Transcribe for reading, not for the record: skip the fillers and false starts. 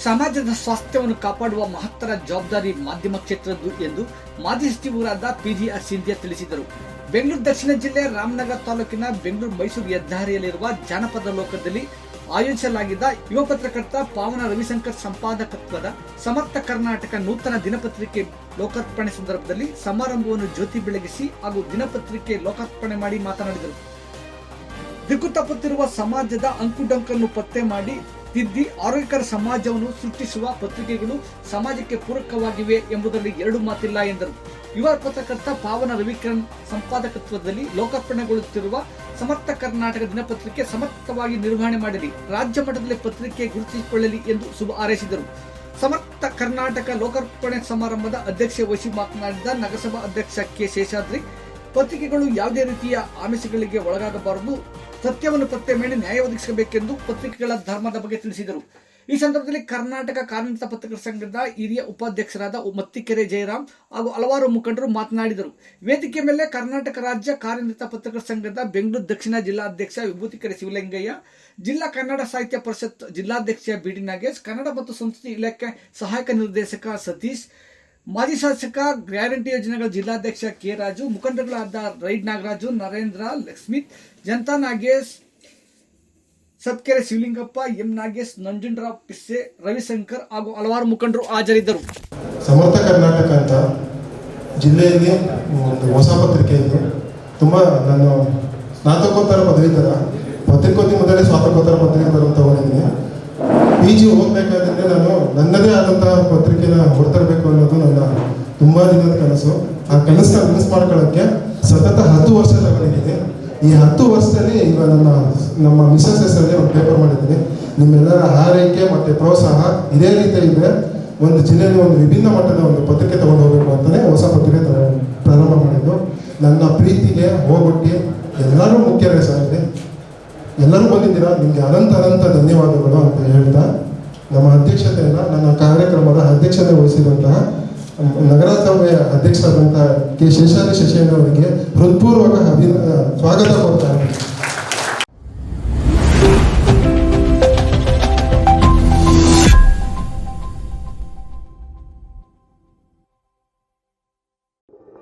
ಸಮಾಜದ ಸ್ವಾಸ್ಥ್ಯವನ್ನು ಕಾಪಾಡುವ ಮಹತ್ತರ ಜವಾಬ್ದಾರಿ ಮಾಧ್ಯಮ ಕ್ಷೇತ್ರದ್ದು ಎಂದು ಮಾಜಿ ಸಚಿವರಾದ ಪಿಜಿಆರ್ ಸಿಂಧ್ಯಾ ತಿಳಿಸಿದರು. ಬೆಂಗಳೂರು ದಕ್ಷಿಣ ಜಿಲ್ಲೆ ರಾಮನಗರ ತಾಲೂಕಿನ ಬೆಂಗಳೂರು ಮೈಸೂರು ಹೆದ್ದಾರಿಯಲ್ಲಿರುವ ಜಾನಪದ ಲೋಕದಲ್ಲಿ ಆಯೋಜಿಸಲಾಗಿದ್ದ ಯುವ ಪತ್ರಕರ್ತ ಪಾವನ ರವಿಶಂಕರ್ ಸಂಪಾದಕತ್ವದ ಸಮರ್ಥ ಕರ್ನಾಟಕ ನೂತನ ದಿನಪತ್ರಿಕೆ ಲೋಕಾರ್ಪಣೆ ಸಂದರ್ಭದಲ್ಲಿ ಸಮಾರಂಭವನ್ನು ಜ್ಯೋತಿ ಬೆಳಗಿಸಿ ಹಾಗೂ ದಿನಪತ್ರಿಕೆ ಲೋಕಾರ್ಪಣೆ ಮಾಡಿ ಮಾತನಾಡಿದರು. ದಿಕ್ಕು ತಪ್ಪುತ್ತಿರುವ ಸಮಾಜದ ಅಂಕುಡೊಂಕನ್ನು ಪತ್ತೆ ಮಾಡಿ ತಿದ್ದಿ ಆರೋಗ್ಯಕರ ಸಮಾಜವನ್ನು ಸೃಷ್ಟಿಸುವ ಪತ್ರಿಕೆಗಳು ಸಮಾಜಕ್ಕೆ ಪೂರಕವಾಗಿವೆ ಎಂಬುದರಲ್ಲಿ ಎರಡು ಮಾತಿಲ್ಲ ಎಂದರು. ಯುವ ಪತ್ರಕರ್ತ ಪಾವನ ರವಿಕಿರಣ್ ಸಂಪಾದಕತ್ವದಲ್ಲಿ ಲೋಕಾರ್ಪಣೆಗೊಳ್ಳುತ್ತಿರುವ ಸಮರ್ಥ ಕರ್ನಾಟಕ ದಿನಪತ್ರಿಕೆ ಸಮರ್ಥವಾಗಿ ನಿರ್ವಹಣೆ ಮಾಡಲಿ, ರಾಜ್ಯ ಮಟ್ಟದಲ್ಲಿ ಪತ್ರಿಕೆ ಗುರುತಿಸಿಕೊಳ್ಳಲಿ ಎಂದು ಶುಭ ಹಾರೈಸಿದರು. ಸಮರ್ಥ ಕರ್ನಾಟಕ ಲೋಕಾರ್ಪಣೆ ಸಮಾರಂಭದ ಅಧ್ಯಕ್ಷತೆ ವಹಿಸಿ ಮಾತನಾಡಿದ ನಗರಸಭಾ ಅಧ್ಯಕ್ಷ ಕೆ ಶೇಷಾದ್ರಿ, ಪತ್ರಿಕೆಗಳು ಯಾವುದೇ ರೀತಿಯ ಆಮಿಷಗಳಿಗೆ ಒಳಗಾಗಬಾರದು, ಸತ್ಯವನ್ನು ಪತ್ತೆ ಮಾಡಿ ನ್ಯಾಯ ಒದಗಿಸಬೇಕೆಂದು ಪತ್ರಿಕೆಗಳ ಧರ್ಮದ ಬಗ್ಗೆ ತಿಳಿಸಿದರು. ಈ ಸಂದರ್ಭದಲ್ಲಿ ಕರ್ನಾಟಕ ಕಾರ್ಯನಿರತ ಪತ್ರಕರ್ತರ ಸಂಘದ ಹಿರಿಯ ಉಪಾಧ್ಯಕ್ಷರಾದ ಮತ್ತಿಕೆರೆ ಜಯರಾಮ್ ಹಾಗೂ ಹಲವಾರು ಮುಖಂಡರು ಮಾತನಾಡಿದರು. ವೇದಿಕೆ ಮೇಲೆ ಕರ್ನಾಟಕ ರಾಜ್ಯ ಕಾರ್ಯನಿರತ ಪತ್ರಕರ್ತರ ಸಂಘದ ಬೆಂಗಳೂರು ದಕ್ಷಿಣ ಜಿಲ್ಲಾಧ್ಯಕ್ಷ ವಿಭೂತಿಕೆರೆ ಶಿವಲಿಂಗಯ್ಯ, ಜಿಲ್ಲಾ ಕನ್ನಡ ಸಾಹಿತ್ಯ ಪರಿಷತ್ ಜಿಲ್ಲಾಧ್ಯಕ್ಷ ಬಿಡಿ ನಾಗೇಶ್, ಕನ್ನಡ ಮತ್ತು ಸಂಸ್ಕೃತಿ ಇಲಾಖೆ ಸಹಾಯಕ ನಿರ್ದೇಶಕ ಸತೀಶ್, ಮಾಜಿ ಶಾಸಕ ಗ್ಯಾರಂಟಿ ಯೋಜನೆಗಳ ಜಿಲ್ಲಾಧ್ಯಕ್ಷ ಕೆ ರಾಜು, ಮುಖಂಡಗಳಾದ ರೈಡ್ ನಾಗರಾಜು, ನರೇಂದ್ರ, ಲಕ್ಷ್ಮೀತ್, ಜನತಾ ನಾಗೇಶ್, ಸತ್ಕೆರೆ ಶಿವಲಿಂಗಪ್ಪ, ಎಂ ನಾಗೇಶ್, ನಂಜುಂಡರಾವ್ ಪಿಸ್ಸೆ, ರವಿಶಂಕರ್ ಹಾಗೂ ಹಲವಾರು ಮುಖಂಡರು ಹಾಜರಿದ್ದರು. ಸಮರ್ಥ ಕರ್ನಾಟಕ ಅಂತ ಜಿಲ್ಲೆಯಲ್ಲಿ ಒಂದು ಹೊಸ ಪತ್ರಿಕೆ ಇದೆ. ತುಂಬ ನಾನು ಸ್ನಾತಕೋತ್ತರ ಪದವೀಧರ, ಪತ್ರಿಕೋದ್ಯಮದಲ್ಲೇ ಸ್ನಾತಕೋತ್ತರ ಪದವೀಧರ ಅಂತ ಓದಿದ್ದೀನಿ. PG ಓದಬೇಕಾದ್ರೆ ನಾನು ನನ್ನದೇ ಆದಂತಹ ಪತ್ರಿಕೆನ ಹೊರತರಬೇಕು ಅನ್ನೋದು ನನ್ನ ತುಂಬಾ ದಿನದ ಕನಸು. ಆ ಕನಸನ್ನ ನನಸು ಮಾಡ್ಕೊಳ್ಳೋಕ್ಕೆ ಸತತ 10 ವರ್ಷ ತಗೊಂಡಿದ್ದೀನಿ. ಈ 10 ವರ್ಷದಲ್ಲಿ ಈಗ ನಮ್ಮ ಮಿಸಸ್ ಹೆಸರಲ್ಲಿ ಒಂದು ಪೇಪರ್ ಮಾಡಿದ್ದೀನಿ. ನಿಮ್ಮೆಲ್ಲರ ಹಾರೈಕೆ ಮತ್ತು ಪ್ರೋತ್ಸಾಹ ಇದೇ ರೀತಿ ಇದ್ದರೆ ಒಂದು ಜಿಲ್ಲೆಯಲ್ಲಿ ಒಂದು ವಿಭಿನ್ನ ಮಟ್ಟದ ಒಂದು ಪತ್ರಿಕೆ ತಗೊಂಡು ಹೋಗಬೇಕು ಅಂತಲೇ ಹೊಸ ಪತ್ರಿಕೆ ಪ್ರಾರಂಭ ಮಾಡಿದ್ದು. ನನ್ನ ಪ್ರೀತಿಗೆ ಹೋಗ್ಬಿಟ್ಟು ಎಲ್ಲರೂ ಮುಖ್ಯರೇ ಸಾರಿದೆ, ಎಲ್ಲರೂ ಬಂದಿದ್ದೀರಾ, ನಿಮಗೆ ಅನಂತ ಧನ್ಯವಾದಗಳು ಅಂತ ಹೇಳ್ತಾ, ನಮ್ಮ ಅಧ್ಯಕ್ಷತೆಯನ್ನು ನನ್ನ ಕಾರ್ಯಕ್ರಮದ ಅಧ್ಯಕ್ಷತೆ ವಹಿಸಿದಂತಹ ನಗರಸಭೆಯ ಅಧ್ಯಕ್ಷರಾದಂತಹ ಕೆ ಶೇಷಾದ್ರಿ ಶಶಿಯಣ್ಣ ಅವರಿಗೆ ಹೃತ್ಪೂರ್ವಕ ಸ್ವಾಗತ ಕೊಡ್ತಾರೆ.